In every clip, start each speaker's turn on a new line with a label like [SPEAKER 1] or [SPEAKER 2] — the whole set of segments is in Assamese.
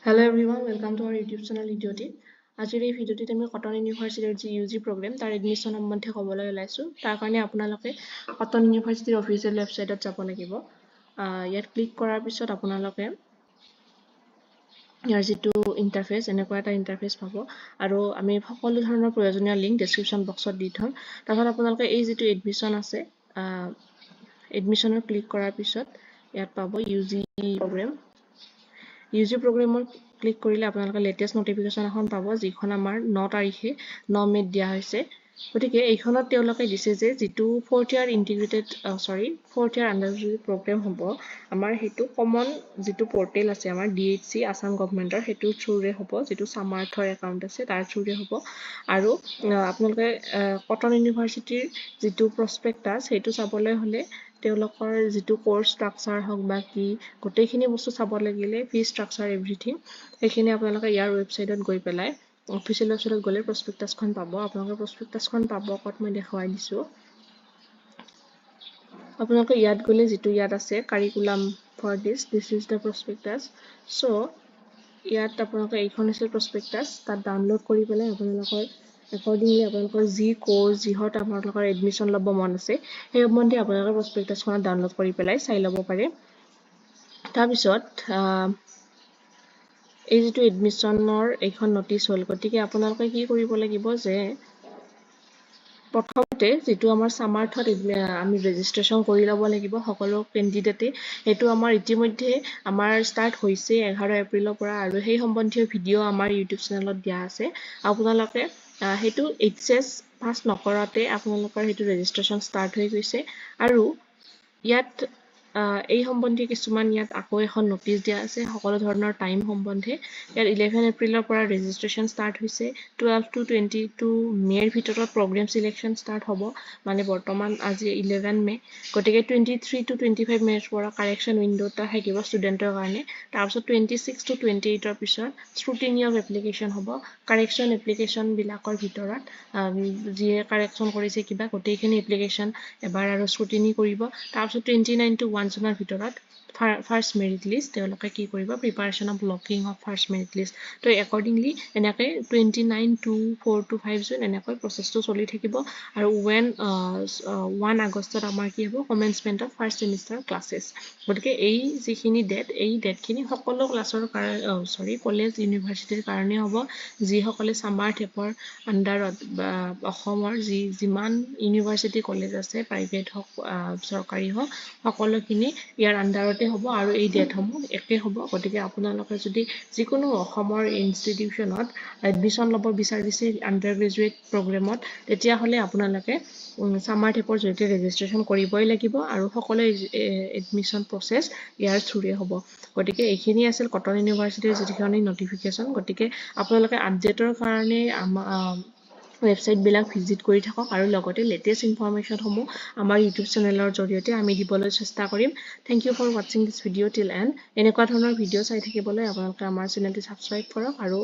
[SPEAKER 1] Hello everyone, welcome to our YouTube channel Idioti. আজিৰ এই ভিডিঅ'টিত আমি কটন ইউনিভাৰ্চিটিৰ যি ইউজি প্ৰগ্ৰেম তাৰ এডমিশ্যন সম্বন্ধে ক'বলৈ ওলাইছোঁ। তাৰ কাৰণে আপোনালোকে কটন ইউনিভাৰ্চিটিৰ অফিচিয়েল ৱেবছাইটত যাব লাগিব। ইয়াত ক্লিক কৰাৰ পিছত আপোনালোকে ইয়াৰ যিটো ইণ্টাৰফেচ এনেকুৱা এটা ইণ্টাৰফেচ পাব আৰু আমি সকলো ধৰণৰ প্ৰয়োজনীয় লিংক ডেছক্ৰিপশ্যন বক্সত দি থ'ম। তাৰপিছত আপোনালোকে এই যিটো এডমিশ্যন আছে এডমিশ্যনত ক্লিক কৰাৰ পিছত ইয়াত পাব ইউজি প্ৰগ্ৰেম। ইউজি প্ৰগ্ৰেমৰ ক্লিক কৰিলে আপোনালোকে লেটেষ্ট নটিফিকেশ্যন এখন পাব, যিখন আমাৰ 9 তাৰিখে 9 মে'ত দিয়া হৈছে। গতিকে এইখনত তেওঁলোকে দিছে যে যিটো ফ'ৰ্থ ইয়াৰ আণ্ডাৰগ্ৰেজুৱেট প্ৰগ্ৰেম হ'ব, আমাৰ সেইটো কমন যিটো পৰ্টেল আছে আমাৰ DHC আছাম গভমেণ্টৰ, সেইটোৰ থ্ৰুৰে হ'ব, যিটো সামাৰ্থৰ একাউণ্ট আছে তাৰ থ্ৰুৰে হ'ব। আৰু আপোনালোকে কটন ইউনিভাৰ্চিটিৰ যিটো প্ৰস্পেক্টাছ সেইটো চাবলৈ হ'লে তেওঁলোকৰ যিটো কোৰ্চ ষ্ট্ৰাকচাৰ হওক বা কি গোটেইখিনি বস্তু চাব লাগিলে ফি ষ্ট্ৰাকচাৰ এভৰিথিং সেইখিনি আপোনালোকে ইয়াৰ ৱেবছাইটত গৈ পেলাই অফিচিয়েল ৱেবছাইটত গ'লে প্ৰস্পেক্টাছখন পাব। আপোনালোকে প্ৰস্পেক্টাছখন পাব ক'ত মই দেখুৱাই দিছোঁ। আপোনালোকে ইয়াত গ'লে যিটো ইয়াত আছে curriculum for this is the prospectus. So' ইয়াত আপোনালোকে এইখন হৈছে প্ৰস্পেক্টাছ, তাত ডাউনলোড কৰি পেলাই আপোনালোকৰ একৰ্ডিংলি আপোনালোকৰ যি কোৰ্চ যিহত আপোনালোকৰ এডমিশ্যন ল'ব মন আছে সেই সম্বন্ধে আপোনালোকে প্ৰস্পেক্টাছখনত ডাউনলোড কৰি পেলাই চাই ল'ব পাৰে। তাৰপিছত এই যিটো এডমিশ্যনৰ এইখন নটিচ হ'ল, গতিকে আপোনালোকে কি কৰিব লাগিব যে প্ৰথমতে যিটো আমাৰ সামাৰ্থত আমি ৰেজিষ্ট্ৰেশ্যন কৰি ল'ব লাগিব সকলো কেণ্ডিডেটে। সেইটো আমাৰ ইতিমধ্যে আমাৰ ষ্টাৰ্ট হৈছে 11 এপ্ৰিলৰ পৰা আৰু সেই সম্বন্ধীয় ভিডিঅ' আমাৰ ইউটিউব চেনেলত দিয়া আছে। আপোনালোকে সেইটো HS পাছ নকৰাতে আপোনালোকৰ সেইটো ৰেজিষ্ট্ৰেশ্যন ষ্টাৰ্ট হৈ গৈছে। আৰু ইয়াত এই সম্বন্ধে কিছুমান ইয়াত আকৌ এখন নটিচ দিয়া আছে সকলো ধৰণৰ টাইম সম্বন্ধে। ইয়াত 11 এপ্ৰিলৰ পৰা ৰেজিষ্ট্ৰেশ্যন ষ্টাৰ্ট হৈছে, 12 to 22 মে'ৰ ভিতৰত প্ৰগ্ৰেম চিলেকশ্যন ষ্টাৰ্ট হ'ব, মানে বৰ্তমান আজি 11 মে'। গতিকে 23 to 25 মে'ৰ পৰা কাৰেকশ্যন উইণ্ড' এটা থাকিব ষ্টুডেণ্টৰ কাৰণে। তাৰপিছত 26 to 28ৰ পিছত স্ক্ৰুটিনি অফ এপ্লিকেশ্যন হ'ব। কাৰেকশ্যন এপ্লিকেশ্যনবিলাকৰ ভিতৰত যিয়ে কাৰেকশ্যন কৰিছে কিবা গোটেইখিনি এপ্লিকেশ্যন এবাৰ আৰু স্ক্ৰুটিনি কৰিব। তাৰপিছত 29 to 1 জুনৰ ভিতৰত ফাৰ্ষ্ট মেৰিট লিষ্ট তেওঁলোকে কি কৰিব, preparation of locking of first merit list. তো একৰ্ডিংলি এনেকৈ 29 to 4 to 5 জুন এনেকৈ প্ৰচেছটো চলি থাকিব। আৰু 1 আগষ্টত আমাৰ কি হ'ব, কমেন্সমেণ্ট অফ ফাৰ্ষ্ট ছেমিষ্টাৰ ক্লাছেছ। গতিকে এই যিখিনি এই ডেটখিনি সকলো ক্লাছৰ কলেজ ইউনিভাৰ্চিটিৰ কাৰণে হ'ব, যিসকলে সামাৰ্থ এপৰ আণ্ডাৰত বা অসমৰ যিমান ইউনিভাৰ্চিটি কলেজ আছে প্ৰাইভেট হওক চৰকাৰী হওক সকলোখিনি ইয়াৰ আণ্ডাৰতে হ'ব আৰু এই ডেটসমূহ একে হ'ব। গতিকে আপোনালোকে যদি যিকোনো অসমৰ ইনষ্টিটিউশ্যনত এডমিশ্যন ল'ব বিচাৰিছে আণ্ডাৰ গ্ৰেজুৱেট প্ৰগ্ৰেমত, তেতিয়াহ'লে আপোনালোকে সামাৰ্থ এপৰ জৰিয়তে ৰেজিষ্ট্ৰেশ্যন কৰিবই লাগিব আৰু সকলো এডমিশ্যন প্ৰচেছ ইয়াৰ থ্ৰুৰে হ'ব। গতিকে এইখিনি আছিল কটন ইউনিভাৰ্চিটিৰ যিখিনি নটিফিকেশ্যন। গতিকে আপোনালোকে আপডেটৰ কাৰণে ৱেবছাইটবিলাক ভিজিট কৰি থাকক আৰু লগতে লেটেষ্ট ইনফৰমেশ্যনসমূহ আমাৰ ইউটিউব চেনেলৰ জৰিয়তে আমি দিবলৈ চেষ্টা কৰিম। থেংক ইউ ফৰ ৱাচিং দিছ ভিডিঅ' টিল এণ্ড। এনেকুৱা ধৰণৰ ভিডিঅ' চাই থাকিবলৈ আপোনালোকে আমাৰ চেনেলটো ছাবস্ক্ৰাইব কৰক আৰু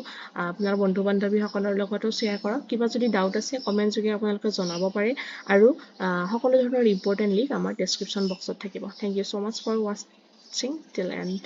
[SPEAKER 1] আপোনাৰ বন্ধু বান্ধৱীসকলৰ লগতো শ্বেয়াৰ কৰক। কিবা যদি ডাউট আছে কমেণ্ট যোগে আপোনালোকে জনাব পাৰে আৰু সকলো ধৰণৰ ইম্পৰ্টেণ্ট লিংক আমাৰ ডেছক্ৰিপশ্যন বক্সত থাকিব। Thank you so' much for ৱাচিং টিল এণ্ড।